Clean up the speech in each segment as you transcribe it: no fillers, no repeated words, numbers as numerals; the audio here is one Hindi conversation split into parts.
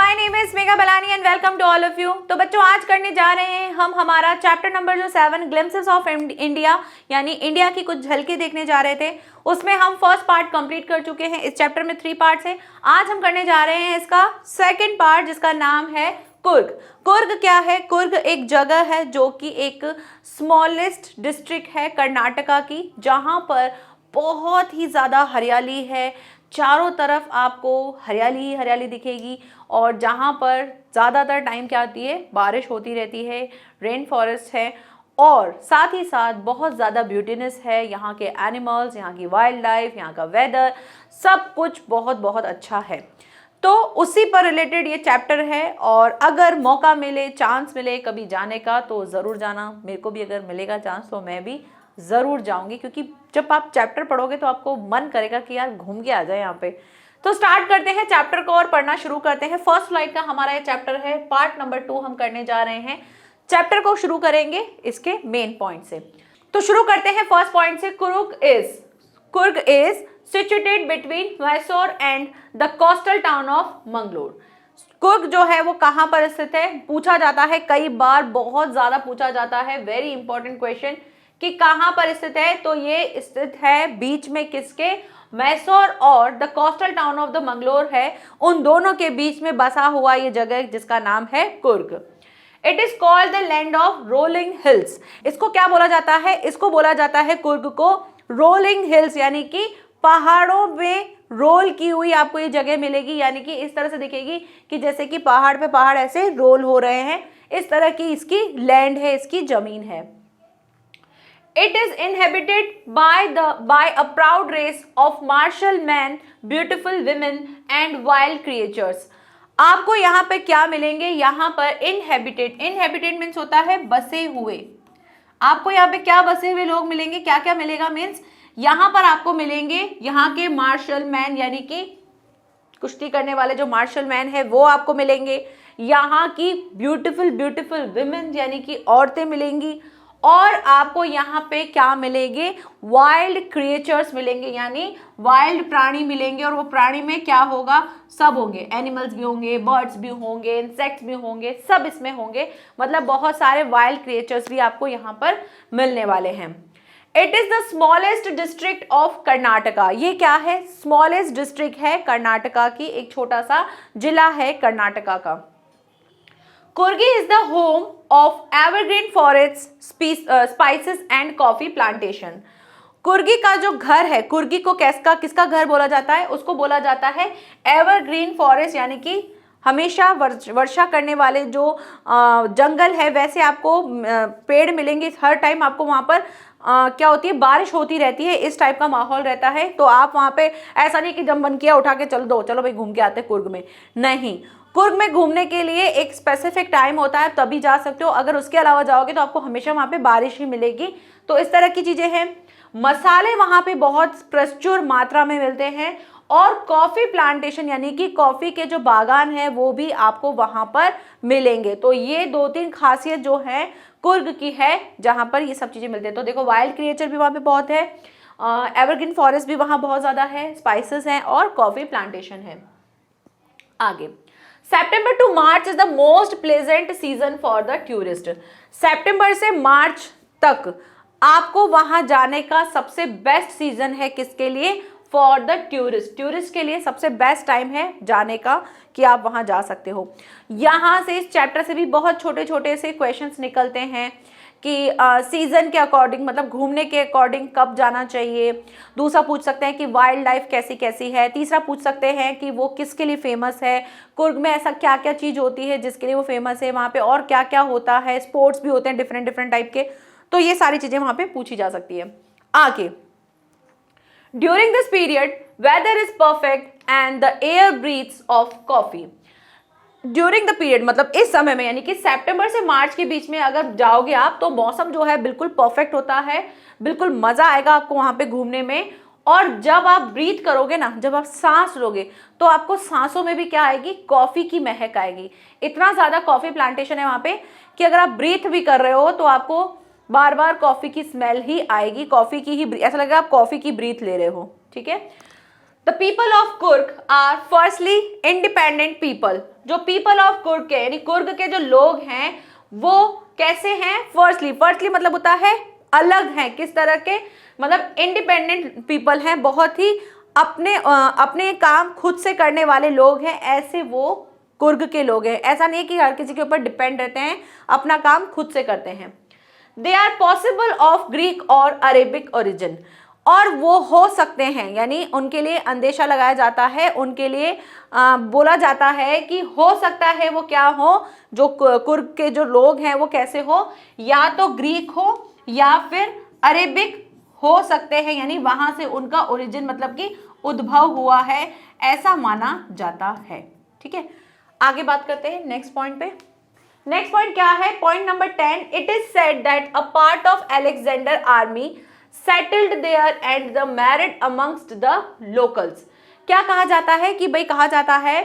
My name is Megha Balani and welcome to all of you. तो बच्चों आज करने जा रहे हैं हम हमारा चैप्टर नंबर जो 7 ग्लिम्पसेस ऑफ इंडिया यानी इंडिया की कुछ झलकी देखने जा रहे थे। उसमें हम फर्स्ट पार्ट कंप्लीट कर चुके हैं। इस चैप्टर में 3 पार्ट्स हैं। आज हम करने जा रहे हैं इसका सेकेंड पार्ट जिसका नाम है कुर्ग। कुर्ग क्या है? कुर्ग एक जगह है जो कि एक स्मॉलेस्ट डिस्ट्रिक्ट है कर्नाटका की, जहां पर बहुत ही ज़्यादा हरियाली है। चारों तरफ आपको हरियाली ही हरियाली दिखेगी और जहाँ पर ज़्यादातर टाइम क्या आती है, बारिश होती रहती है, रेन फॉरेस्ट है और साथ ही साथ बहुत ज़्यादा ब्यूटीनेस है। यहाँ के एनिमल्स, यहाँ की वाइल्ड लाइफ, यहाँ का वेदर, सब कुछ बहुत बहुत अच्छा है। तो उसी पर रिलेटेड ये चैप्टर है और अगर मौका मिले, चांस मिले कभी जाने का तो ज़रूर जाना। मेरे को भी अगर मिलेगा चांस तो मैं भी ज़रूर जाऊंगी, क्योंकि जब आप चैप्टर पढ़ोगे तो आपको मन करेगा कि यार घूम के आ जाए यहाँ पे। तो स्टार्ट करते हैं चैप्टर को और पढ़ना शुरू करते हैं। फर्स्ट स्लाइड का हमारा ये चैप्टर है, पार्ट नंबर 2 हम करने जा रहे हैं। चैप्टर को शुरू करेंगे इसके मेन पॉइंट से। तो शुरू करते हैं फर्स्ट पॉइंट से। Coorg is situated between Mysore and the coastal town of Mangalore. Coorg जो है वो कहाँ पर स्थित है, पूछा जाता है कई बार, बहुत ज्यादा पूछा जाता है। वेरी इंपॉर्टेंट क्वेश्चन कि कहाँ पर स्थित है। तो ये स्थित है बीच में किसके, मैसूर और the coastal town of the Mangalore है, उन दोनों के बीच में बसा हुआ ये जगह जिसका नाम है Coorg. It is called the land of rolling hills. इसको क्या बोला जाता है? इसको बोला जाता है कुर्ग को रोलिंग हिल्स, यानी कि पहाड़ों में रोल की हुई आपको ये जगह मिलेगी। यानी कि इस तरह से दिखेगी कि जैसे कि पहाड़ पे पहाड़ ऐसे रोल हो रहे हैं, इस तरह की इसकी लैंड है, इसकी जमीन है। It is inhabited by a proud race of martial men, beautiful women and wild creatures. आपको यहाँ पे क्या मिलेंगे? यहाँ पर inhabited मीन्स होता है बसे हुए। आपको यहाँ पे क्या बसे हुए लोग मिलेंगे? क्या क्या मिलेगा मीन्स यहाँ पर आपको मिलेंगे यहाँ के मार्शल मैन, यानी कि कुश्ती करने वाले जो मार्शल मैन है वो आपको मिलेंगे। यहाँ की ब्यूटीफुल विमेन यानी कि औरतें मिलेंगी और आपको यहाँ पे क्या मिलेंगे? वाइल्ड क्रिएचर्स मिलेंगे, यानी वाइल्ड प्राणी मिलेंगे। और वो प्राणी में क्या होगा? सब होंगे, एनिमल्स भी होंगे, बर्ड्स भी होंगे, इंसेक्ट्स भी होंगे, सब इसमें होंगे। मतलब बहुत सारे वाइल्ड क्रिएचर्स भी आपको यहाँ पर मिलने वाले हैं। It is the smallest district of Karnataka. ये क्या है? स्मॉलेस्ट डिस्ट्रिक्ट है कर्नाटका की, एक छोटा सा जिला है कर्नाटका का। Coorgi is the home of evergreen forest, spices and coffee plantation. Coorgi का जो घर है, कुर्गी को किसका घर बोला जाता है? उसको बोला जाता है एवरग्रीन फॉरेस्ट, यानी कि हमेशा वर्षा करने वाले जो जंगल है, वैसे आपको पेड़ मिलेंगे हर टाइम। आपको वहाँ पर क्या होती है, बारिश होती रहती है, इस टाइप का माहौल रहता है। तो आप वहाँ पे ऐसा नहीं कि जब मन किया उठा के चलो भाई घूम के आते कुर्ग में, नहीं। कुर्ग में घूमने के लिए एक स्पेसिफिक टाइम होता है, तभी जा सकते हो। अगर उसके अलावा जाओगे तो आपको हमेशा वहाँ पे बारिश ही मिलेगी। तो इस तरह की चीजें हैं। मसाले वहाँ पे बहुत प्रचुर मात्रा में मिलते हैं और कॉफी प्लांटेशन यानी कि कॉफी के जो बागान है वो भी आपको वहाँ पर मिलेंगे। तो ये 2-3 खासियत जो है कुर्ग की है, जहाँ पर ये सब चीजें मिलती है। तो देखो वाइल्ड क्रिएचर भी वहाँ पे बहुत है, एवरग्रीन फॉरेस्ट भी वहाँ बहुत ज्यादा है, स्पाइसेस हैं और कॉफी प्लांटेशन है। आगे, September to March is the most pleasant season for the tourist. सितंबर से मार्च तक आपको वहां जाने का सबसे बेस्ट सीजन है। किसके लिए? फॉर द टूरिस्ट के लिए सबसे बेस्ट टाइम है जाने का कि आप वहां जा सकते हो। यहां से इस चैप्टर से भी बहुत छोटे छोटे से क्वेश्चंस निकलते हैं कि सीजन के अकॉर्डिंग, मतलब घूमने के अकॉर्डिंग कब जाना चाहिए। दूसरा पूछ सकते हैं कि वाइल्ड लाइफ कैसी कैसी है। तीसरा पूछ सकते हैं कि वो किसके लिए फेमस है, कुर्ग में ऐसा क्या क्या चीज़ होती है जिसके लिए वो फेमस है, वहाँ पे और क्या क्या होता है, स्पोर्ट्स भी होते हैं डिफरेंट टाइप के। तो ये सारी चीज़ें वहाँ पे पूछी जा सकती है। आगे, during this period weather is perfect and the air breathes of coffee. During the period मतलब इस समय में, यानी कि सितंबर से मार्च के बीच में अगर जाओगे आप तो मौसम जो है बिल्कुल परफेक्ट होता है, बिल्कुल मजा आएगा आपको वहां पे घूमने में। और जब आप ब्रीथ करोगे ना, जब आप सांस लोगे तो आपको सांसों में भी क्या आएगी? कॉफी की महक आएगी। इतना ज्यादा कॉफी प्लांटेशन है वहां पे कि अगर आप ब्रीथ भी कर रहे हो तो आपको बार बार कॉफी की स्मेल ही आएगी, कॉफी की ही, ऐसा लगेगा आप कॉफी की ब्रीथ ले रहे हो। ठीक है, the people of Coorg are firstly independent people. जो पीपल ऑफ कुर्ग के यानी कुर्ग के जो लोग हैं वो कैसे हैं? फर्स्टली मतलब होता है अलग हैं। किस तरह के? मतलब इंडिपेंडेंट पीपल हैं, बहुत ही अपने काम खुद से करने वाले लोग हैं, ऐसे वो कुर्ग के लोग हैं। ऐसा नहीं है कि हर किसी के ऊपर डिपेंड रहते हैं, अपना काम खुद से करते हैं। They are possible of Greek और अरेबिक ओरिजिन, और वो हो सकते हैं यानी उनके लिए अंदेशा लगाया जाता है, उनके लिए बोला जाता है कि हो सकता है वो क्या हो, जो कुर्ग के जो लोग हैं वो कैसे हो, या तो ग्रीक हो या फिर अरेबिक हो सकते हैं, यानी वहां से उनका ओरिजिन मतलब कि उद्भव हुआ है, ऐसा माना जाता है। ठीक है, आगे बात करते हैं नेक्स्ट पॉइंट पे। नेक्स्ट पॉइंट क्या है? Point number 10, it is said that a part of Alexander army settled there and the married amongst the locals. क्या कहा जाता है कि भाई कहा जाता है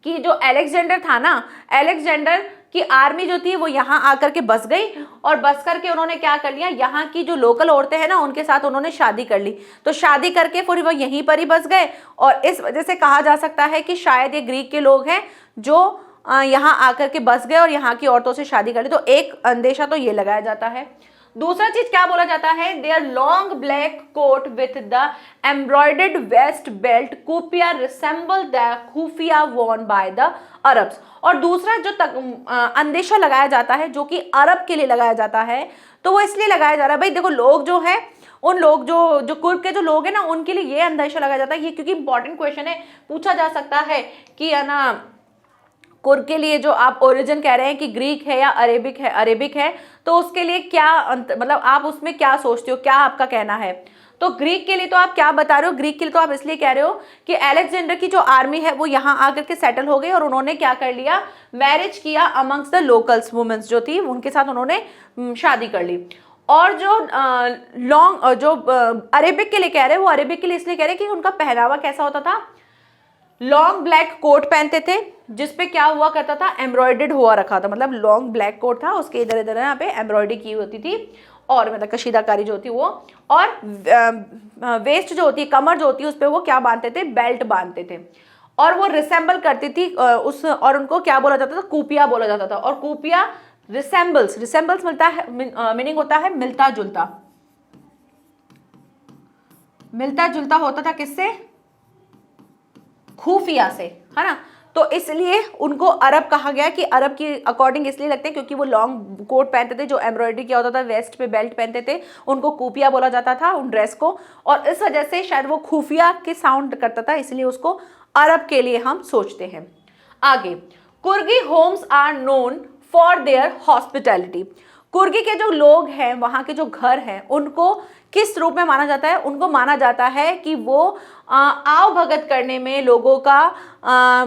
कि जो अलेक्जेंडर था ना, अलेक्जेंडर की आर्मी जो थी वो यहाँ आकर के बस गई, और बस करके उन्होंने क्या कर लिया, यहाँ की जो लोकल औरतें हैं ना उनके साथ उन्होंने शादी कर ली। तो शादी करके फिर वो यहीं पर ही बस गए, और इस वजह से कहा जा सकता है कि शायद ये ग्रीक के लोग हैं जो यहाँ आकर के बस गए और यहाँ की औरतों से शादी कर ली। तो एक अंदेशा तो ये लगाया जाता है। दूसरा चीज क्या बोला जाता है? Their long black coat with the embroidered waist belt kupya resemble the kufiya worn by the Arabs. और दूसरा जो अंदेशा लगाया जाता है जो कि अरब के लिए लगाया जाता है, तो वो इसलिए लगाया जा रहा है भाई देखो लोग जो है उन लोग जो कुर्ग के जो लोग हैं ना उनके लिए ये अंदेशा लगाया जाता है। ये क्योंकि इंपॉर्टेंट क्वेश्चन है, पूछा जा सकता है कि है ना कुर्ग के लिए जो आप ओरिजिन कह रहे हैं कि ग्रीक है या अरेबिक है, तो उसके लिए क्या मतलब आप उसमें क्या सोचते हो, क्या आपका कहना है? तो ग्रीक के लिए तो आप क्या बता रहे हो? ग्रीक के लिए तो आप इसलिए कह रहे हो कि अलेक्जेंडर की जो आर्मी है वो यहाँ आकर के सेटल हो गई और उन्होंने क्या कर लिया, मैरिज किया अमंग्स द लोकल्स वुमेन्स जो थी उनके साथ उन्होंने शादी कर ली। और जो अरेबिक के लिए कह रहे हैं वो अरेबिक के लिए इसलिए कह रहे हैं कि उनका पहनावा कैसा होता था, लॉन्ग ब्लैक कोट पहनते थे जिसपे क्या हुआ करता था, एम्ब्रॉयडर्ड हुआ रखा था। मतलब लॉन्ग ब्लैक कोट था, उसके इधर इधर यहाँ पे एम्ब्रॉयडरी की होती थी, और मतलब कशीदाकारी जो होती वो, और वेस्ट जो होती है, कमर जो होती है उस पर वो क्या बांधते थे, बेल्ट बांधते थे, और वो रिसेंबल करती थी और उनको क्या बोला जाता था, कूपिया बोला जाता था। और कूपिया रिसेंबल्स मिलता है, मीनिंग होता है मिलता जुलता होता था किससे, खुफिया से, है ना। तो इसलिए उनको अरब कहा गया कि अरब की अकॉर्डिंग इसलिए लगते हैं क्योंकि वो लॉन्ग कोट पहनते थे जो एम्ब्रॉयडरी किया होता था, वेस्ट पे बेल्ट पहनते थे, उनको खुफिया बोला जाता था उन ड्रेस को, और इस वजह से शायद वो खुफिया के साउंड करता था, इसलिए उसको अरब के लिए हम सोचते हैं। आगे, Coorgi homes are known for their hospitality. Coorgi के जो लोग हैं, वहाँ के जो घर हैं, उनको किस रूप में माना जाता है? उनको माना जाता है कि वो आव भगत करने में, लोगों का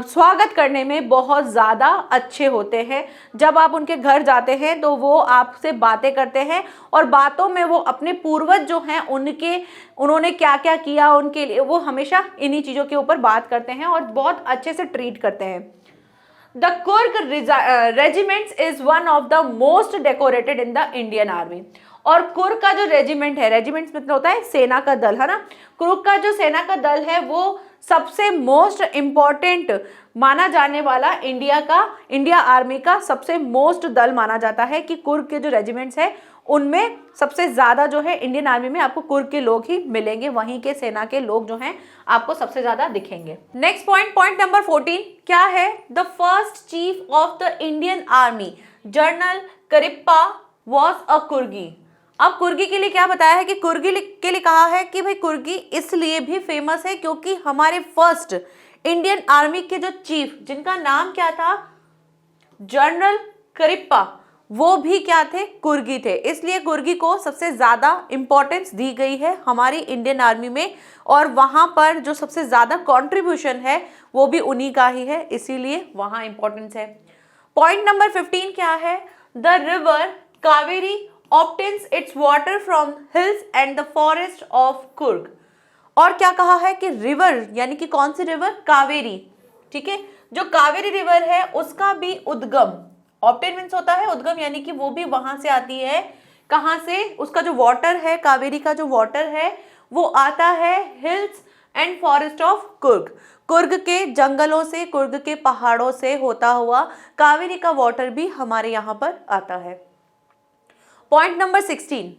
स्वागत करने में बहुत ज़्यादा अच्छे होते हैं। जब आप उनके घर जाते हैं तो वो आपसे बातें करते हैं, और बातों में वो अपने पूर्वज जो हैं उन्होंने क्या क्या किया उनके लिए, वो हमेशा इन्हीं चीज़ों के ऊपर बात करते हैं और बहुत अच्छे से ट्रीट करते हैं। The Kurg regiment is one of the most decorated in the Indian Army। और कुर्ग का जो रेजिमेंट है, रेजिमेंट मतलब होता है सेना का दल, है ना। कुर्ग का जो सेना का दल है वो सबसे मोस्ट इम्पॉर्टेंट माना जाने वाला इंडिया आर्मी का सबसे मोस्ट दल माना जाता है कि कुर्ग के जो रेजिमेंट्स है उनमें सबसे ज़्यादा जो है इंडियन आर्मी में आपको कुर्ग के लोग ही मिलेंगे, वहीं के सेना के लोग जो हैं आपको सबसे ज़्यादा दिखेंगे। नेक्स्ट पॉइंट नंबर 14 क्या है? The first chief of the Indian army general Cariappa was a Coorgi. अब कुर्गी के लिए क्या बताया है कि कुर्गी के लिए कहा है कि भाई कुर्गी इसलिए भी फेमस है क्योंकि हमारे फर्स्ट इंडियन आर्मी के जो चीफ, जिनका नाम क्या था, जनरल करिप्पा, वो भी क्या थे, कुर्गी थे। इसलिए कुर्गी को सबसे ज़्यादा इंपॉर्टेंस दी गई है हमारी इंडियन आर्मी में, और वहाँ पर जो सबसे ज़्यादा कंट्रीब्यूशन है वो भी उन्हीं का ही है, इसीलिए वहाँ इंपॉर्टेंस है। पॉइंट नंबर 15 क्या है? The river Kaveri obtains its water from hills and the forest of Kurg। और क्या कहा है कि रिवर यानी कि कौन सी रिवर, कावेरी, ठीक है। जो कावेरी रिवर है उसका भी उद्गम, ऑब्टेन मीन्स होता है उद्गम, यानी कि वो भी वहां से आती है। कहाँ से? उसका जो वाटर है, कावेरी का जो वाटर है वो आता है hills and forest of Coorg. Coorg के जंगलों से, कुर्ग के पहाड़ों से होता हुआ कावेरी का वाटर भी हमारे यहाँ पर आता है। Point number 16,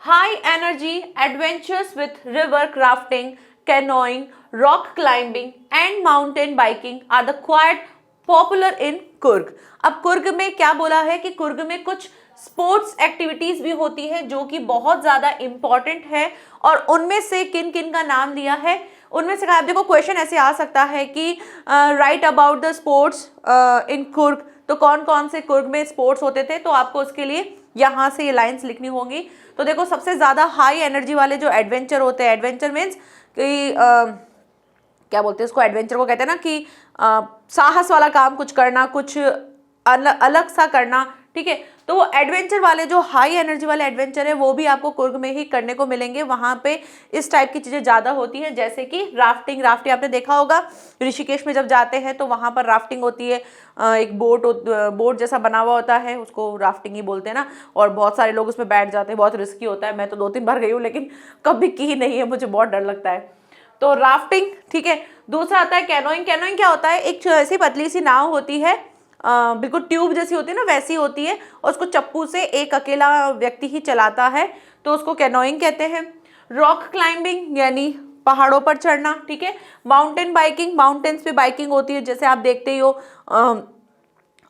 high energy adventures with river crafting, canoeing, rock climbing and mountain biking are the quite popular in Coorg. अब कुर्ग में क्या बोला है कि कुर्ग में कुछ स्पोर्ट्स एक्टिविटीज भी होती है जो कि बहुत ज्यादा इंपॉर्टेंट है, और उनमें से किन किन का नाम लिया है, उनमें से आप देखो क्वेश्चन ऐसे आ सकता है कि right about the sports in Coorg, तो कौन कौन से कुर्ग में स्पोर्ट्स होते थे, तो आपको उसके लिए यहाँ से ये लाइंस लिखनी होंगी। तो देखो सबसे ज्यादा हाई एनर्जी वाले जो एडवेंचर होते हैं, एडवेंचर मीन्स कि क्या बोलते हैं उसको, एडवेंचर को कहते हैं ना कि साहस वाला काम कुछ करना, कुछ अलग सा करना, ठीक है। तो वो एडवेंचर वाले जो हाई एनर्जी वाले एडवेंचर है वो भी आपको कुर्ग में ही करने को मिलेंगे। वहां पे इस टाइप की चीजें ज्यादा होती है, जैसे कि राफ्टिंग। राफ्टिंग आपने देखा होगा ऋषिकेश में जब जाते हैं तो वहां पर राफ्टिंग होती है, एक बोट जैसा बना हुआ होता है, उसको राफ्टिंग ही बोलते हैं ना, और बहुत सारे लोग उसमें बैठ जाते हैं, बहुत रिस्की होता है। मैं तो 2-3 बार गई हूँ लेकिन कभी की नहीं है, मुझे बहुत डर लगता है। तो राफ्टिंग, ठीक है। दूसरा आता है कैनोइंग। कैनोइंग क्या होता है, एक ऐसी पतली सी नाव होती है, बिल्कुल ट्यूब जैसी होती है ना, वैसी होती है, और उसको चप्पू से एक अकेला व्यक्ति ही चलाता है, तो उसको कैनोइंग कहते हैं। रॉक क्लाइंबिंग यानी पहाड़ों पर चढ़ना, ठीक है। माउंटेन बाइकिंग, माउंटेन्स पे बाइकिंग होती है, जैसे आप देखते ही हो,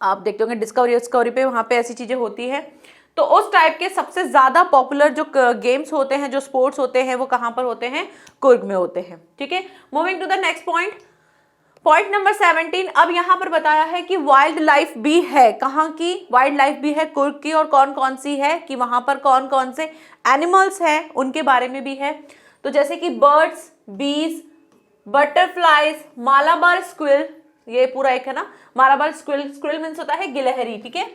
आप देखते होंगे डिस्कवरी पे, वहाँ पे ऐसी चीजें होती है। तो उस टाइप के सबसे ज्यादा पॉपुलर जो गेम्स होते हैं, जो स्पोर्ट्स होते हैं, वो कहाँ पर होते हैं, कुर्ग में होते हैं, ठीक है। Moving to the next point, point number 17। अब यहाँ पर बताया है कि वाइल्ड लाइफ भी है, कहाँ की वाइल्ड लाइफ भी है, कुर्ग की, और कौन कौन सी है, कि वहां पर कौन कौन से एनिमल्स हैं उनके बारे में भी है। तो जैसे कि बर्ड्स, बीज, बटरफ्लाइज, मालाबार स्क्विल, ये पूरा एक है ना, मालाबार स्क्विल, स्क्विल मीन्स होता है गिलहरी, ठीक है,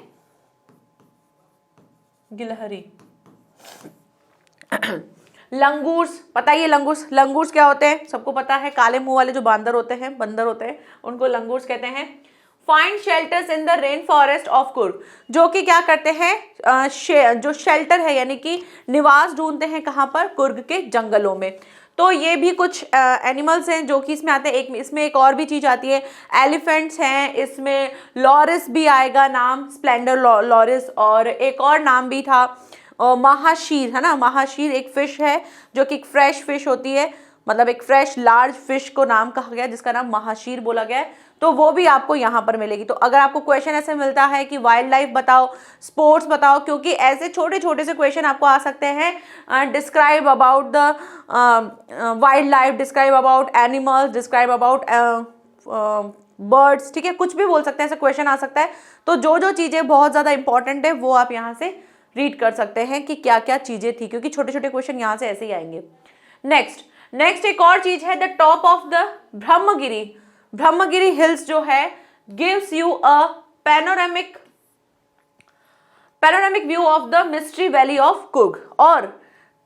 गिलहरी। लंगूर्स, पता ही है लंगूर्स, लंगूर्स क्या होते हैं, सबको पता है, काले मुंह वाले जो बंदर होते हैं उनको लंगूर्स कहते हैं। Find shelters in the rain forest of Coorg, जो कि क्या करते हैं, जो शेल्टर है यानी कि निवास ढूंढते हैं, कहाँ पर, कुर्ग के जंगलों में। तो ये भी कुछ एनिमल्स हैं जो कि इसमें आते हैं। इसमें एक और भी चीज आती है, एलिफेंट्स हैं, इसमें लॉरिस भी आएगा नाम, स्प्लेंडर लॉरिस, और एक और नाम भी था महाशीर, है ना। महाशीर एक फिश है जो कि एक फ्रेश फिश होती है, मतलब एक फ्रेश लार्ज फिश को नाम कहा गया जिसका नाम महाशीर बोला गया है, तो वो भी आपको यहाँ पर मिलेगी। तो अगर आपको क्वेश्चन ऐसे मिलता है कि वाइल्ड लाइफ बताओ, स्पोर्ट्स बताओ, क्योंकि ऐसे छोटे छोटे से क्वेश्चन आपको आ सकते हैं, describe about the wild life, describe about animals, describe about birds, ठीक है, कुछ भी बोल सकते हैं, ऐसा क्वेश्चन आ सकता है। तो जो जो चीज़ें बहुत ज़्यादा इंपॉर्टेंट है वो आप यहाँ से रीड कर सकते हैं कि क्या क्या चीजें थी, क्योंकि छोटे छोटे क्वेश्चन यहाँ से ऐसे ही आएंगे। नेक्स्ट एक और चीज है, the top of the Brahmagiri. Brahmagiri hills जो है gives you a panoramic view of the mystery valley of Coorg. और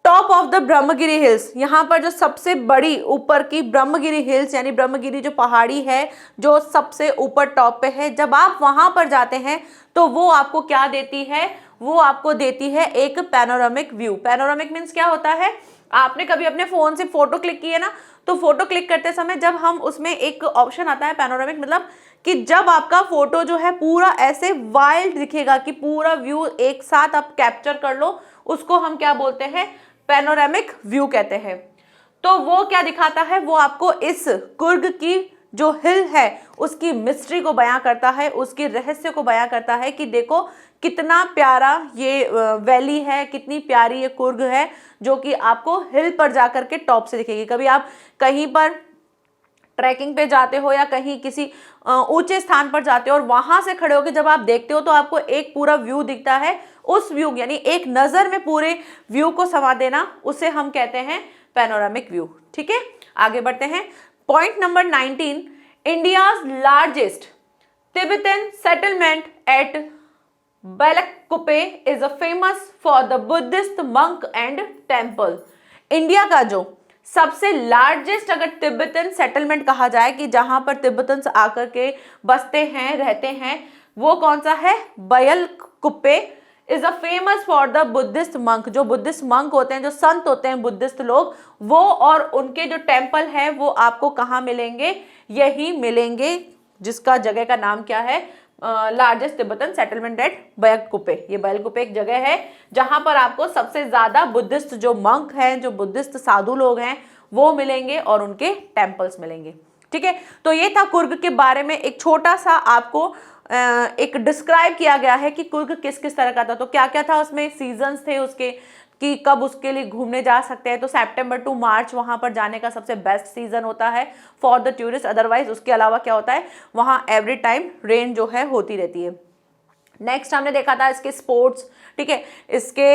top of the Brahmagiri hills, यहाँ पर जो सबसे बड़ी ऊपर की ब्रह्मगिरी हिल्स यानी ब्रह्मगिरी जो पहाड़ी है जो सबसे ऊपर टॉप पे है, जब आप वहां पर जाते हैं तो वो आपको क्या देती है, वो आपको देती है एक पैनोरामिक व्यू। पैनोरामिक मीन्स क्या होता है, आपने कभी अपने फोन से फोटो क्लिक की है ना, तो फोटो क्लिक करते समय जब हम उसमें एक ऑप्शन आता है पैनोरामिक, मतलब कि जब आपका फोटो जो है पूरा ऐसे वाइल्ड दिखेगा कि पूरा व्यू एक साथ आप कैप्चर कर लो, उसको हम क्या बोलते हैं, पैनोरामिक व्यू कहते हैं। तो वो क्या दिखाता है, वो आपको इस कुर्ग की जो हिल है उसकी मिस्ट्री को बयां करता है, उसके रहस्य को बयां करता है कि देखो कितना प्यारा ये वैली है, कितनी प्यारी ये कुर्ग है, जो कि आपको हिल पर जाकर के टॉप से दिखेगी। कभी आप कहीं पर ट्रैकिंग पे जाते हो या कहीं किसी ऊंचे स्थान पर जाते हो और वहां से खड़े होकर जब आप देखते हो तो आपको एक पूरा व्यू दिखता है, उस व्यू यानी एक नजर में पूरे व्यू को समा देना, उसे हम कहते हैं पैनोरामिक व्यू। ठीक है, आगे बढ़ते हैं। Point number 19, India's largest Tibetan settlement at Bylakuppe is famous for the Buddhist monk and temple. India का जो सबसे लार्जेस्ट अगर तिब्बतन सेटलमेंट कहा जाए कि जहां पर तिब्बतन्स आकर के बसते हैं, रहते हैं, वो कौन सा है, Bylakuppe is a famous for the Buddhist monk. जो बुद्धिस्ट मंक होते हैं, जो संत होते हैं बुद्धिस्ट लोग, वो और उनके जो टेम्पल है वो आपको कहाँ मिलेंगे, यही मिलेंगे, जिसका जगह का नाम क्या है, लार्जेस्ट तिब्बतन सेटलमेंट एट बैलकुपे। ये बैलकुपे एक जगह है जहां पर आपको सबसे ज्यादा बुद्धिस्ट जो मंक हैं, जो बुद्धिस्ट साधु लोग हैं, वो मिलेंगे और उनके टेम्पल्स मिलेंगे। ठीक है, तो ये था कुर्ग के बारे में एक छोटा सा आपको एक डिस्क्राइब किया गया है कि कुर्ग किस किस तरह का था। तो क्या क्या था उसमें, सीजन्स थे उसके कि कब उसके लिए घूमने जा सकते हैं। तो सितंबर टू मार्च वहां पर जाने का सबसे बेस्ट सीजन होता है फॉर द टूरिस्ट। अदरवाइज उसके अलावा क्या होता है, वहां एवरी टाइम रेन जो है होती रहती है। नेक्स्ट हमने देखा था इसके स्पोर्ट्स, ठीक है, इसके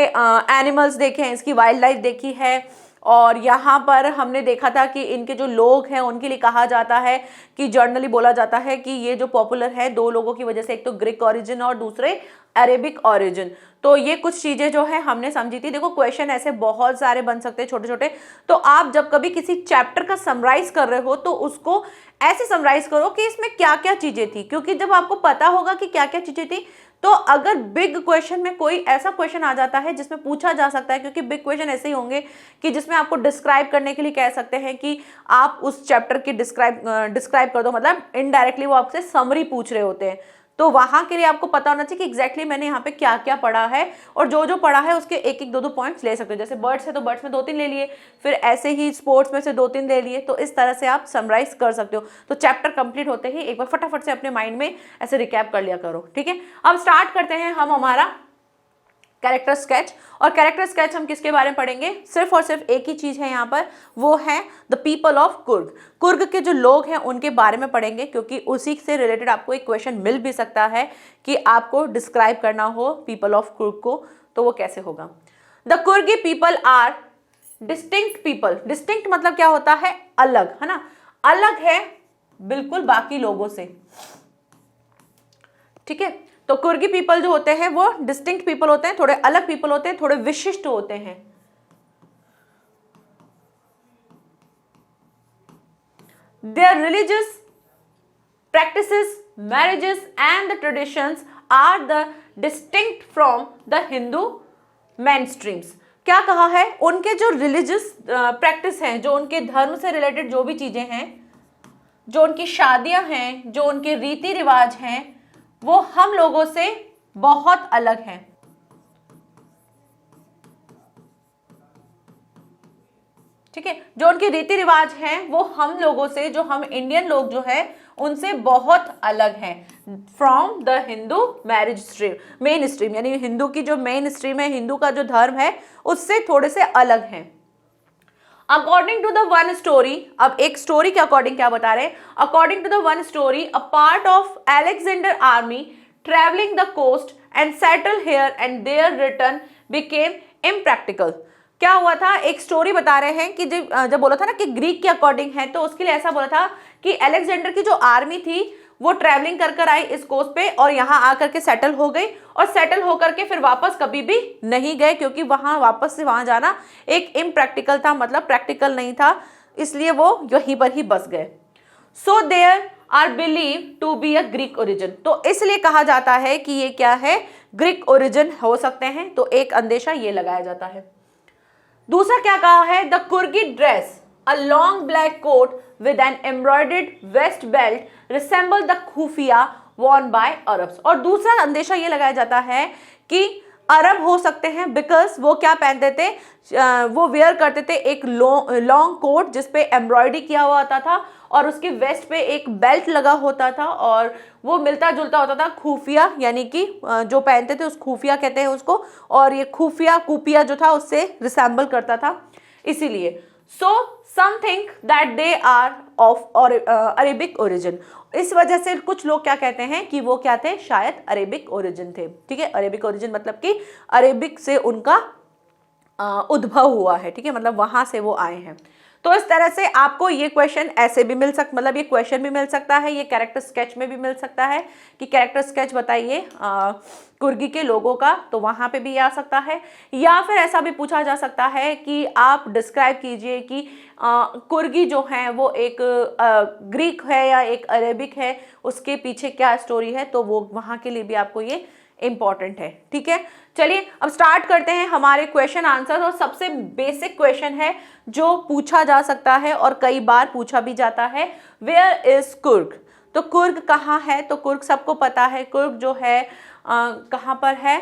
एनिमल्स देखे हैं, इसकी वाइल्ड लाइफ देखी है। और यहाँ पर हमने देखा था कि इनके जो लोग हैं उनके लिए कहा जाता है कि जर्नली बोला जाता है कि ये जो पॉपुलर है दो लोगों की वजह से, एक तो ग्रीक ओरिजिन और दूसरे अरेबिक ओरिजिन। तो ये कुछ चीजें जो है हमने समझी थी। देखो क्वेश्चन ऐसे बहुत सारे बन सकते हैं छोटे छोटे। तो आप जब कभी किसी चैप्टर का समराइज कर रहे हो तो उसको ऐसे समराइज करो कि इसमें क्या क्या चीजें थी, क्योंकि जब आपको पता होगा कि क्या क्या चीजें थी तो अगर बिग क्वेश्चन में कोई ऐसा क्वेश्चन आ जाता है जिसमें पूछा जा सकता है, क्योंकि बिग क्वेश्चन ऐसे ही होंगे कि जिसमें आपको डिस्क्राइब करने के लिए कह सकते हैं कि आप उस चैप्टर की डिस्क्राइब कर दो, मतलब इनडायरेक्टली वो आपसे समरी पूछ रहे होते हैं। तो वहां के लिए आपको पता होना चाहिए कि एग्जैक्टली मैंने यहाँ पे क्या क्या पढ़ा है, और जो जो पढ़ा है उसके एक एक दो दो पॉइंट्स ले सकते हो। जैसे बर्ड्स है तो बर्ड्स में 2-3 ले लिए, फिर ऐसे ही स्पोर्ट्स में से 2-3 ले लिए। तो इस तरह से आप समराइज कर सकते हो। तो चैप्टर कंप्लीट होते ही एक बार फटाफट से अपने माइंड में ऐसे रिकैप कर लिया करो। ठीक है, अब स्टार्ट करते हैं हम हमारा कैरेक्टर स्केच। और कैरेक्टर स्केच हम किसके बारे में पढ़ेंगे, सिर्फ और सिर्फ एक ही चीज है यहाँ पर, वो है the people of Coorg. Coorg के जो लोग हैं उनके बारे में पढ़ेंगे, क्योंकि उसी से रिलेटेड आपको एक क्वेश्चन मिल भी सकता है कि आपको डिस्क्राइब करना हो पीपल ऑफ कुर्ग को, तो वो कैसे होगा। The Coorgi people are distinct people. Distinct मतलब क्या होता है, अलग, है ना, अलग है बिल्कुल बाकी लोगों से। ठीक है, तो कुर्गी पीपल जो होते हैं वो डिस्टिंक्ट पीपल होते हैं, थोड़े अलग पीपल होते हैं, थोड़े विशिष्ट होते हैं। Their religious practices, marriages and the traditions are the distinct from the Hindu mainstreams. क्या कहा है, उनके जो रिलीजियस प्रैक्टिस हैं, जो उनके धर्म से रिलेटेड जो भी चीजें हैं, जो उनकी शादियां हैं, जो उनके रीति रिवाज हैं, वो हम लोगों से बहुत अलग हैं। ठीक है, जो उनके रीति रिवाज हैं वो हम लोगों से, जो हम इंडियन लोग जो है उनसे बहुत अलग हैं। From the Hindu marriage stream, main stream, यानी हिंदू की जो मेन स्ट्रीम है, हिंदू का जो धर्म है उससे थोड़े से अलग हैं। According to the one story, अब एक स्टोरी के अकॉर्डिंग क्या बता रहे हैं, according to the one story a part of Alexander army travelling the coast and settle here and there return became impractical. क्या हुआ था, एक स्टोरी बता रहे हैं कि जब बोला था ना कि ग्रीक के अकॉर्डिंग है, तो उसके लिए ऐसा बोला था कि अलेक्जेंडर की जो आर्मी थी वो ट्रैवलिंग कर कर आई इस कोस्ट पे और यहाँ आकर के सेटल हो गई, और सेटल होकर के फिर वापस कभी भी नहीं गए, क्योंकि वहां वापस से वहां जाना एक इम्प्रैक्टिकल था, मतलब प्रैक्टिकल नहीं था, इसलिए वो यहीं पर ही बस गए। So there are believe to be a Greek origin, तो इसलिए कहा जाता है कि ये क्या है, ग्रीक ओरिजिन हो सकते हैं। तो एक अंदेशा ये लगाया जाता है। दूसरा क्या कहा है, the Coorgi dress a long black coat with an embroidered vest belt resemble the खुफिया worn by Arabs। और दूसरा अंदेशा ये लगाया जाता है कि अरब हो सकते हैं, बिकॉज वो क्या पहनते थे, वो वेयर करते थे एक लॉन्ग कोट जिसपे एम्ब्रॉयडरी किया हुआ होता था और उसकी वेस्ट पे एक बेल्ट लगा होता था, और वो मिलता जुलता होता था खुफिया, यानी कि जो पहनते थे उस खुफिया कहते हैं उसको, और ये खुफिया कुपिया जो था उससे रिसेंबल करता था, इसीलिए। सो some think that they are of Arabic origin. इस वजह से कुछ लोग क्या कहते हैं कि वो क्या थे, शायद अरेबिक ओरिजिन थे। ठीक है, अरेबिक ओरिजिन मतलब कि अरेबिक से उनका उद्भव हुआ है। ठीक है, मतलब वहां से वो आए हैं। तो इस तरह से आपको ये क्वेश्चन ऐसे भी मिल सकता, मतलब ये क्वेश्चन भी मिल सकता है, ये कैरेक्टर स्केच में भी मिल सकता है कि कैरेक्टर स्केच बताइए कुर्गी के लोगों का, तो वहां पे भी आ सकता है। या फिर ऐसा भी पूछा जा सकता है कि आप डिस्क्राइब कीजिए कि कुर्गी जो है वो एक ग्रीक है या एक अरेबिक है, उसके पीछे क्या स्टोरी है, तो वो वहां के लिए भी आपको ये इंपॉर्टेंट है। ठीक है, चलिए अब स्टार्ट करते हैं हमारे क्वेश्चन आंसर। और सबसे बेसिक क्वेश्चन है जो पूछा जा सकता है और कई बार पूछा भी जाता है, वेयर इज कुर्ग। तो कुर्ग कहाँ है? तो कुर्ग सबको पता है, कुर्ग जो है कहाँ पर है?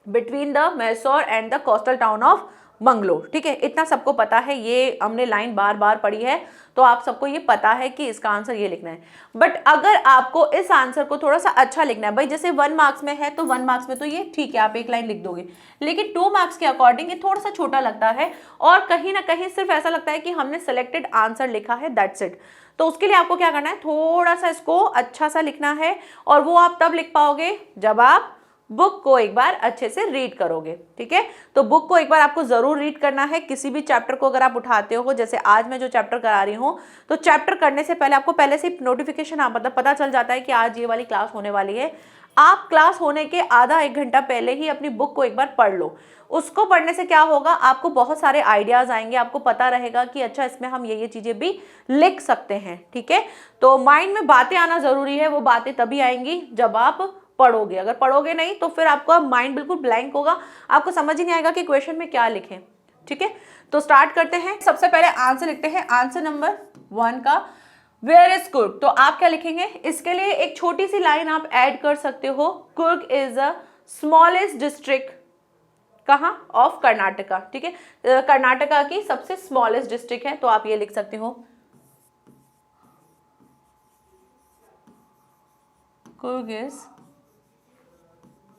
Between the Mysore and the coastal town of Mangalore. ठीक है, इतना सबको पता है, ये हमने लाइन बार बार पढ़ी है, तो आप सबको ये पता है कि इसका आंसर ये लिखना है। बट अगर आपको इस आंसर को थोड़ा सा अच्छा लिखना है, भाई जैसे 1 मार्क्स में है तो 1 मार्क्स में तो ये ठीक है, आप एक लाइन लिख दोगे, लेकिन 2 मार्क्स के अकॉर्डिंग ये थोड़ा सा छोटा लगता है और कहीं ना कहीं सिर्फ ऐसा लगता है कि हमने सिलेक्टेड आंसर लिखा है, दैट्स इट। तो उसके लिए आपको क्या करना है, थोड़ा सा इसको अच्छा सा लिखना है, और वो आप तब लिख पाओगे जब आप बुक को एक बार अच्छे से रीड करोगे। ठीक है, तो बुक को एक बार आपको जरूर रीड करना है। किसी भी चैप्टर को अगर आप उठाते हो, जैसे आज मैं जो चैप्टर करा रही हूँ, तो चैप्टर करने से पहले आपको पहले से नोटिफिकेशन मतलब पता चल जाता है कि आज ये वाली क्लास होने वाली है। आप क्लास होने के आधा 1 घंटा पहले ही अपनी बुक को एक बार पढ़ लो। उसको पढ़ने से क्या होगा, आपको बहुत सारे आइडियाज आएंगे, आपको पता रहेगा कि अच्छा इसमें हम ये चीजें भी लिख सकते हैं। ठीक है, तो माइंड में बातें आना जरूरी है, वो बातें तभी आएंगी जब आप पढ़ोगे। अगर पढ़ोगे नहीं तो फिर आपका माइंड बिल्कुल ब्लैंक होगा, आपको समझ ही नहीं आएगा कि क्वेश्चन में क्या लिखें। ठीक है, तो स्टार्ट करते हैं। सबसे पहले आंसर लिखते हैं, आंसर नंबर 1 का वेयर इज कुर्ग। तो आप क्या लिखेंगे, इसके लिए एक छोटी सी लाइन आप ऐड कर सकते हो, Coorg is a smallest district कहाँ ऑफ कर्नाटका। ठीक है, कर्नाटका की सबसे स्मॉलेस्ट डिस्ट्रिक्ट है, तो आप ये लिख सकते हो, Coorg is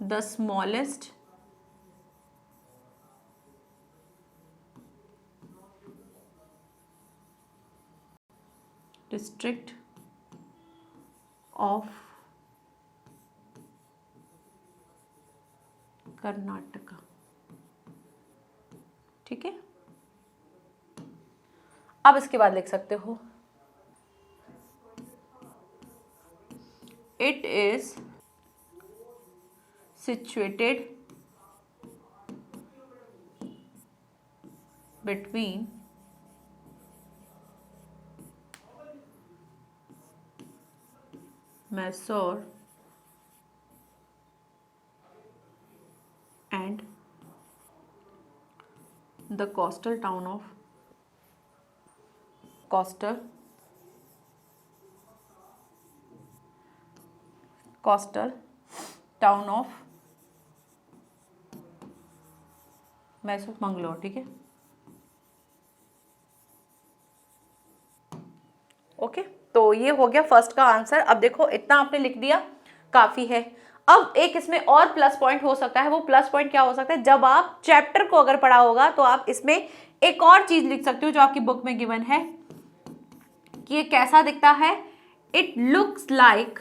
the smallest district of Karnataka. ठीक है, अब इसके बाद लिख सकते हो, it is situated between Mysore and the coastal town of Mysore Mangalore. ठीक है, ओके, तो ये हो गया फर्स्ट का आंसर। अब देखो इतना आपने लिख दिया, काफी है। अब एक इसमें और प्लस पॉइंट हो सकता है, वो प्लस पॉइंट क्या हो सकता है, जब आप चैप्टर को अगर पढ़ा होगा तो आप इसमें एक और चीज लिख सकते हो जो आपकी बुक में गिवन है कि ये कैसा दिखता है, it looks like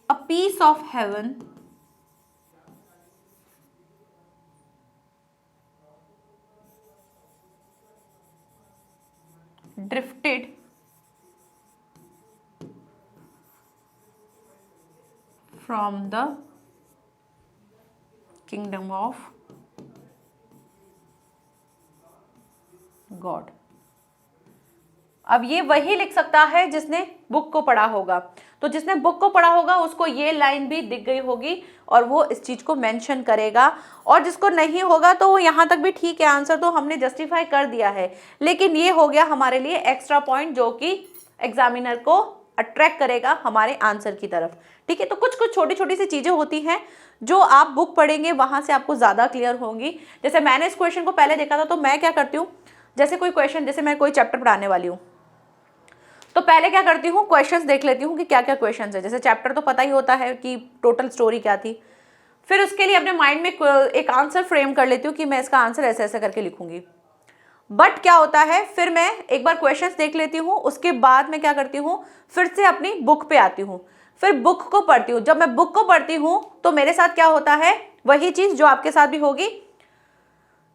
a piece of heaven drifted from the kingdom of God। अब ये वही लिख सकता है जिसने बुक को पढ़ा होगा, तो जिसने बुक को पढ़ा होगा उसको ये लाइन भी दिख गई होगी और वो इस चीज को मेंशन करेगा, और जिसको नहीं होगा तो वो यहाँ तक भी ठीक है, आंसर तो हमने जस्टिफाई कर दिया है, लेकिन ये हो गया हमारे लिए एक्स्ट्रा पॉइंट जो कि एग्जामिनर को अट्रैक्ट करेगा हमारे आंसर की तरफ। ठीक है, तो कुछ कुछ छोटी छोटी सी चीजें होती हैं जो आप बुक पढ़ेंगे वहां से आपको ज्यादा क्लियर होंगी। जैसे मैंने इस क्वेश्चन को पहले देखा था, तो मैं क्या करती हूँ, जैसे कोई क्वेश्चन, जैसे मैं कोई चैप्टर पढ़ाने वाली हूँ तो पहले क्या करती हूँ, क्वेश्चंस देख लेती हूँ कि क्या क्या क्वेश्चंस है। जैसे चैप्टर तो पता ही होता है कि टोटल स्टोरी क्या थी, फिर उसके लिए अपने माइंड में एक आंसर फ्रेम कर लेती हूँ कि मैं इसका आंसर ऐसे ऐसे करके लिखूंगी। बट क्या होता है, फिर मैं एक बार क्वेश्चंस देख लेती हूँ, उसके बाद मैं क्या करती हूँ, फिर से अपनी बुक पे आती हूँ, फिर बुक को पढ़ती हूँ। जब मैं बुक को पढ़ती हूँ तो मेरे साथ क्या होता है, वही चीज जो आपके साथ भी होगी।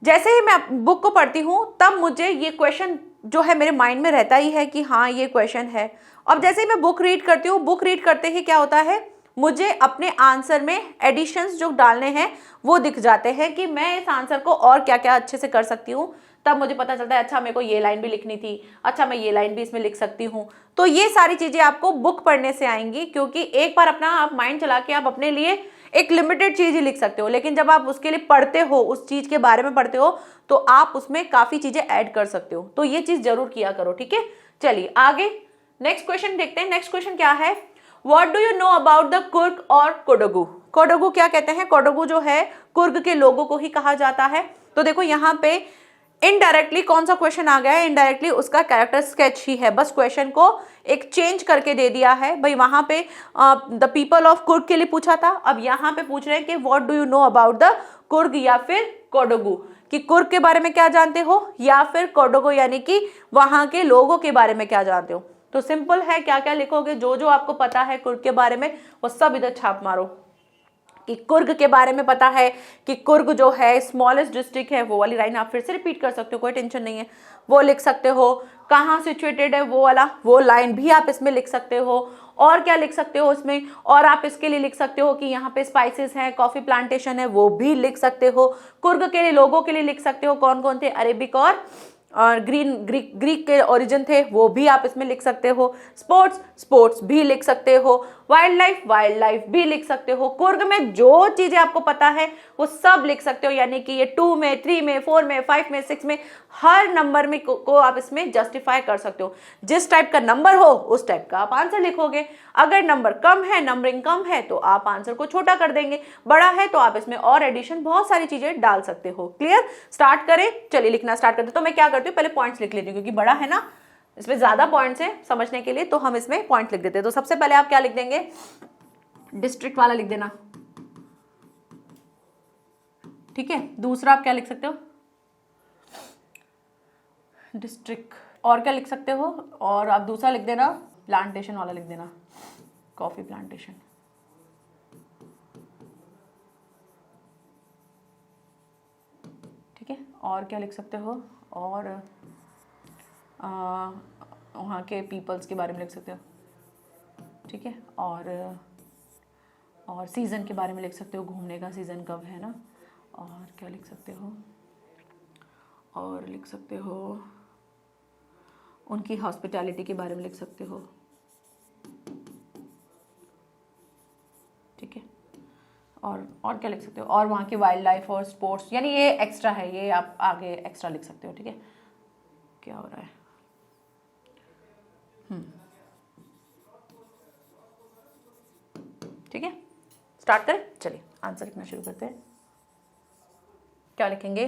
जैसे ही मैं बुक को पढ़ती हूँ तब मुझे ये क्वेश्चन जो है मेरे माइंड में रहता ही है कि हाँ ये क्वेश्चन है। अब जैसे ही मैं बुक रीड करती हूँ, बुक रीड करते ही क्या होता है, मुझे अपने आंसर में एडिशंस जो डालने हैं वो दिख जाते हैं कि मैं इस आंसर को और क्या क्या अच्छे से कर सकती हूँ, तब मुझे पता चलता है अच्छा मेरे को ये लाइन भी लिखनी थी, अच्छा मैं ये लाइन भी इसमें लिख सकती हूँ। तो ये सारी चीजें आपको बुक पढ़ने से आएंगी, क्योंकि एक बार अपना आप माइंड चला के आप अपने लिए एक लिमिटेड चीज ही लिख सकते हो, लेकिन जब आप उसके लिए पढ़ते हो, उस चीज के बारे में पढ़ते हो, तो आप उसमें काफी चीजें ऐड कर सकते हो। तो ये चीज जरूर किया करो, ठीक है। चलिए आगे नेक्स्ट क्वेश्चन देखते हैं। नेक्स्ट क्वेश्चन क्या है, what do you know about the Coorg और कोडगु। कोडगु क्या कहते हैं, कोडगु जो है कुर्ग के लोगों को ही कहा जाता है। तो देखो यहाँ पे इनडायरेक्टली कौन सा क्वेश्चन आ गया है, इनडायरेक्टली उसका कैरेक्टर स्केच ही है, बस क्वेश्चन को एक चेंज करके दे दिया है। भाई वहां पे द पीपल ऑफ कुर्ग के लिए पूछा था, अब यहाँ पे पूछ रहे हैं कि what do you know about the Coorg या फिर कोडगु, कि कुर्ग के बारे में क्या जानते हो या फिर कोडगु यानी कि वहां के लोगों के बारे में क्या जानते हो। तो सिंपल है, क्या क्या लिखोगे, जो जो आपको पता है कुर्ग के बारे में वो सब इधर छाप मारो। कि कुर्ग के बारे में पता है कि कुर्ग जो है स्मॉलेस्ट डिस्ट्रिक्ट है, वो वाली लाइन आप फिर से रिपीट कर सकते हो, कोई टेंशन नहीं है, वो लिख सकते हो। कहाँ सिचुएटेड है वो वाला, वो लाइन भी आप इसमें लिख सकते हो। और क्या लिख सकते हो इसमें, और आप इसके लिए लिख सकते हो कि यहाँ पे स्पाइसेस हैं, कॉफी प्लांटेशन है, वो भी लिख सकते हो। कुर्ग के लिए लोगों के लिए लिख सकते हो, कौन कौन थे, अरेबिक और ग्रीक के ओरिजिन थे, वो भी आप इसमें लिख सकते हो। स्पोर्ट्स भी लिख सकते हो। वाइल्ड लाइफ भी लिख सकते हो। कुर्ग में जो चीजें आपको पता है वो सब लिख सकते हो, यानी कि ये 2 में 3 में 4 में 5 में 6 में हर नंबर में को आप इसमें जस्टिफाई कर सकते हो। जिस टाइप का नंबर हो उस टाइप का आप आंसर लिखोगे। अगर नंबर कम है, नंबरिंग कम है, तो आप आंसर को छोटा कर देंगे। बड़ा है तो आप इसमें और एडिशन बहुत सारी चीजें डाल सकते हो। क्लियर, स्टार्ट करें, चलिए लिखना स्टार्ट करते। तो मैं क्या करती हूँ, पहले पॉइंट्स लिख लेती हूँ, क्योंकि बड़ा है ना, इसमें ज्यादा पॉइंट्स है समझने के लिए, तो हम इसमें पॉइंट लिख देते हैं। तो सबसे पहले आप क्या लिख देंगे, डिस्ट्रिक्ट वाला लिख देना, ठीक है। दूसरा आप क्या लिख सकते हो, डिस्ट्रिक्ट। और क्या लिख सकते हो, और आप दूसरा लिख देना प्लांटेशन वाला लिख देना, कॉफी प्लांटेशन, ठीक है। और क्या लिख सकते हो, और वहाँ के पीपल्स के बारे में लिख सकते हो, ठीक है। और सीज़न के बारे में लिख सकते हो, घूमने का सीज़न कब है ना। और क्या लिख सकते हो, और लिख सकते हो उनकी हॉस्पिटैलिटी के बारे में लिख सकते हो, ठीक है। और क्या लिख सकते हो, और वहाँ की वाइल्ड लाइफ और स्पोर्ट्स, यानी ये एक्स्ट्रा है, ये आप आगे एक्स्ट्रा लिख सकते हो, ठीक है। क्या हो रहा है, ठीक है। स्टार्ट करें, चलिए आंसर लिखना शुरू करते हैं। क्या लिखेंगे,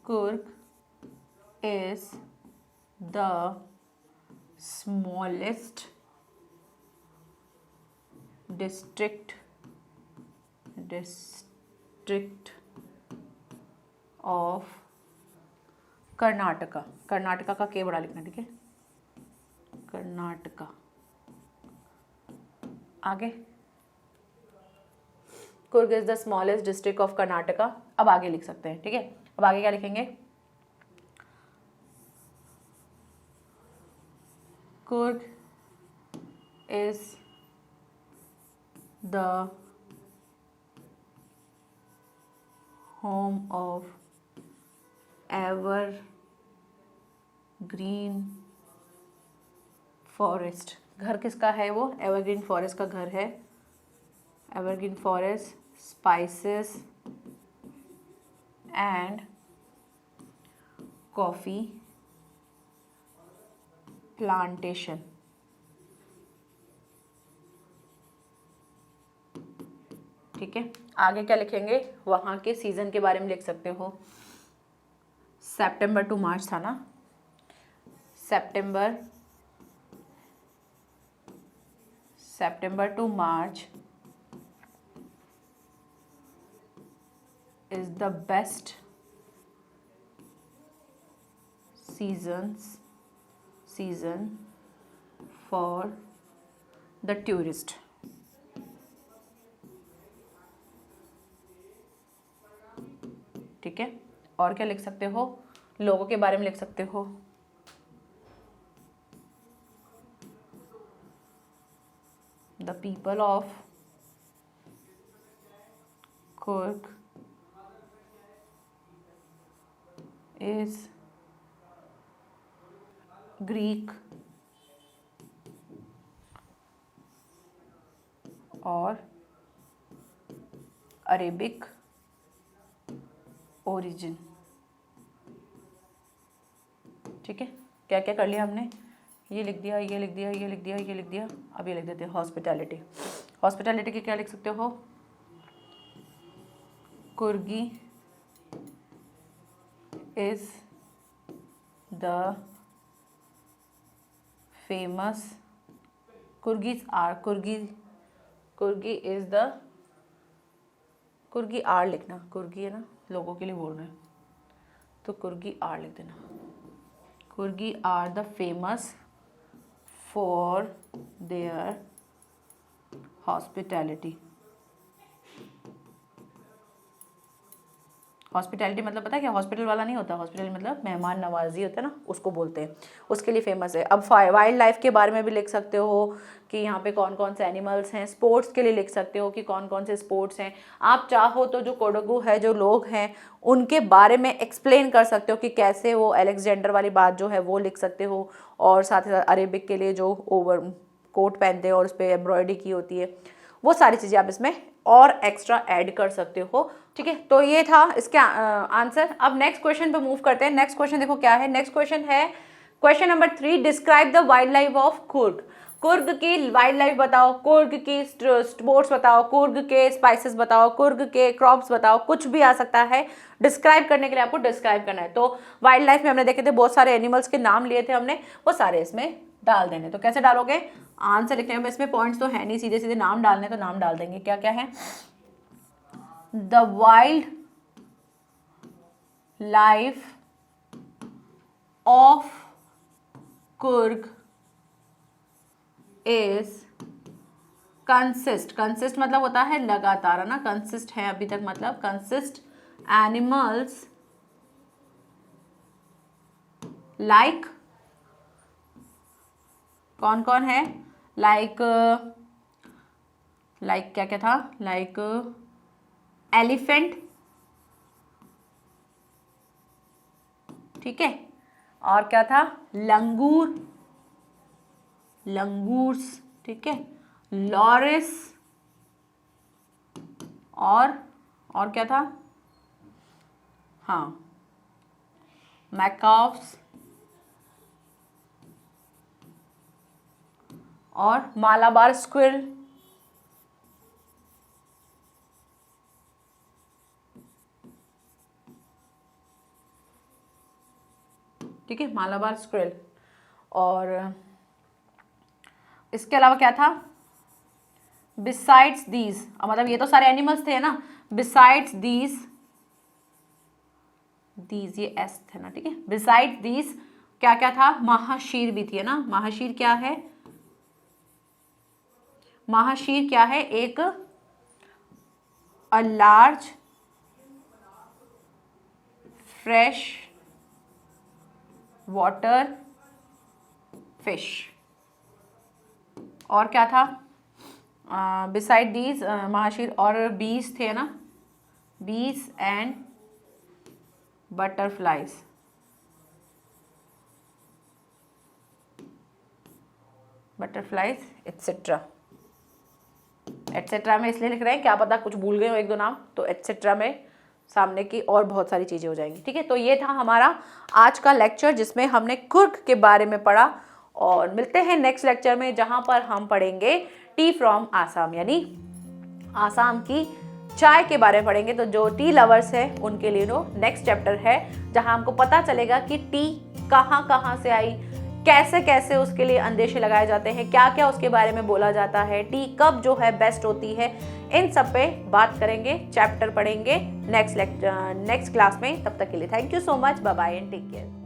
Coorg is the smallest district of Karnataka. Karnataka का के बड़ा लिखना, ठीक है, कर्नाटका। आगे, Coorg is the smallest district of Karnataka. अब आगे लिख सकते हैं, ठीक है। अब आगे क्या लिखेंगे, Coorg is the home of evergreen forest। घर किसका है, वो एवरग्रीन फॉरेस्ट का घर है। Evergreen forest, spices and coffee plantation, ठीक है। आगे क्या लिखेंगे, वहाँ के सीजन के बारे में लिख सकते हो। सितंबर टू मार्च था ना, सितंबर to March is the best season for the tourist, ठीक है। और क्या लिख सकते हो, लोगों के बारे में लिख सकते हो। The people of Coorg is Greek और अरेबिक ओरिजिन। ठीक है, क्या क्या कर लिया हमने, ये लिख दिया, ये लिख दिया, ये लिख दिया, ये लिख दिया। अब ये लिख देते हैं हॉस्पिटैलिटी। हॉस्पिटैलिटी के क्या लिख सकते हो, Coorgi is the famous, Coorgi is the, Coorgi are लिखना, कुर्गी है ना, लोगों के लिए बोल रहे हैं तो कुर्गी आर लिख देना। Coorgi are the famous for their hospitality. Hospitality मतलब पता है क्या, हॉस्पिटल वाला नहीं होता, हॉस्पिटल मतलब मेहमान नवाजी होता है ना, उसको बोलते हैं, उसके लिए फेमस है। अब वाइल्ड लाइफ के बारे में भी लिख सकते हो कि यहाँ पे कौन कौन से एनिमल्स हैं। स्पोर्ट्स के लिए लिख सकते हो कि कौन कौन से स्पोर्ट्स हैं। आप चाहो तो जो कोडगु है, जो लोग हैं, उनके बारे में एक्सप्लेन कर सकते हो कि कैसे वो अलेक्जेंडर वाली बात जो है वो लिख सकते हो। और साथ ही साथ अरेबिक के लिए जो ओवर कोट पहनते हैं और उस पर एम्ब्रॉयडरी की होती है, वो सारी चीज़ें आप इसमें और एक्स्ट्रा ऐड कर सकते हो। ठीक है, तो ये था इसका आंसर। अब नेक्स्ट क्वेश्चन पे मूव करते हैं। नेक्स्ट क्वेश्चन देखो क्या है, नेक्स्ट क्वेश्चन है question number 3, describe the wild life of Coorg. Coorg की वाइल्ड लाइफ बताओ, कुर्ग की स्पोर्ट्स बताओ, कुर्ग के स्पाइसेस बताओ, कुर्ग के क्रॉप्स बताओ, कुछ भी आ सकता है। डिस्क्राइब करने के लिए आपको डिस्क्राइब करना है। तो वाइल्ड लाइफ में हमने देखे थे बहुत सारे एनिमल्स के नाम लिए थे हमने, वो सारे इसमें डाल देने। तो कैसे डालोगे, आंसर लिखने में इसमें पॉइंट्स तो है नहीं, सीधे सीधे नाम डालने, तो नाम डाल देंगे। क्या क्या है, the wild life of Coorg is consist, consist मतलब होता है लगातार, है ना, कंसिस्ट है अभी तक मतलब कंसिस्ट एनिमल्स लाइक, कौन कौन है, लाइक क्या क्या था, लाइक एलिफेंट, ठीक है, और क्या था, लंगूर, लंगूर्स, ठीक है, लॉरिस, और क्या था, हाँ, मैकाफ्स और मालाबार स्क्विरल, ठीक है, मालाबार स्क्विरल। और इसके अलावा क्या था, बिसाइड्स दीज, मतलब ये तो सारे एनिमल्स थे ना, बिसाइड्स दीज, दीज ये एस थे ना, ठीक है, बिसाइड्स दीज क्या क्या था, महाशीर भी थी, है ना। महाशीर क्या है, महाशीर क्या है, एक a large fresh water fish. और क्या था, बिसाइड दीज महाशीर और बीज थे ना, बीज and butterflies, butterflies etcetera. Etcetera में इसलिए लिख रहे हैं, क्या पता कुछ भूल गए हो एक दो नाम, तो एटसेट्रा में सामने की और बहुत सारी चीज़ें हो जाएंगी। ठीक है, तो ये था हमारा आज का लेक्चर जिसमें हमने कुर्ग के बारे में पढ़ा। और मिलते हैं नेक्स्ट लेक्चर में जहाँ पर हम पढ़ेंगे टी फ्रॉम आसाम, यानी आसाम की चाय के बारे में पढ़ेंगे। तो जो टी लवर्स है उनके लिए वो नेक्स्ट चैप्टर है जहाँ हमको पता चलेगा कि टी कहाँ कहाँ से आई, कैसे कैसे उसके लिए अंदेशे लगाए जाते हैं, क्या क्या उसके बारे में बोला जाता है, टी कब जो है बेस्ट होती है, इन सब पे बात करेंगे, चैप्टर पढ़ेंगे नेक्स्ट क्लास में। तब तक के लिए thank you so much, bye bye and take care.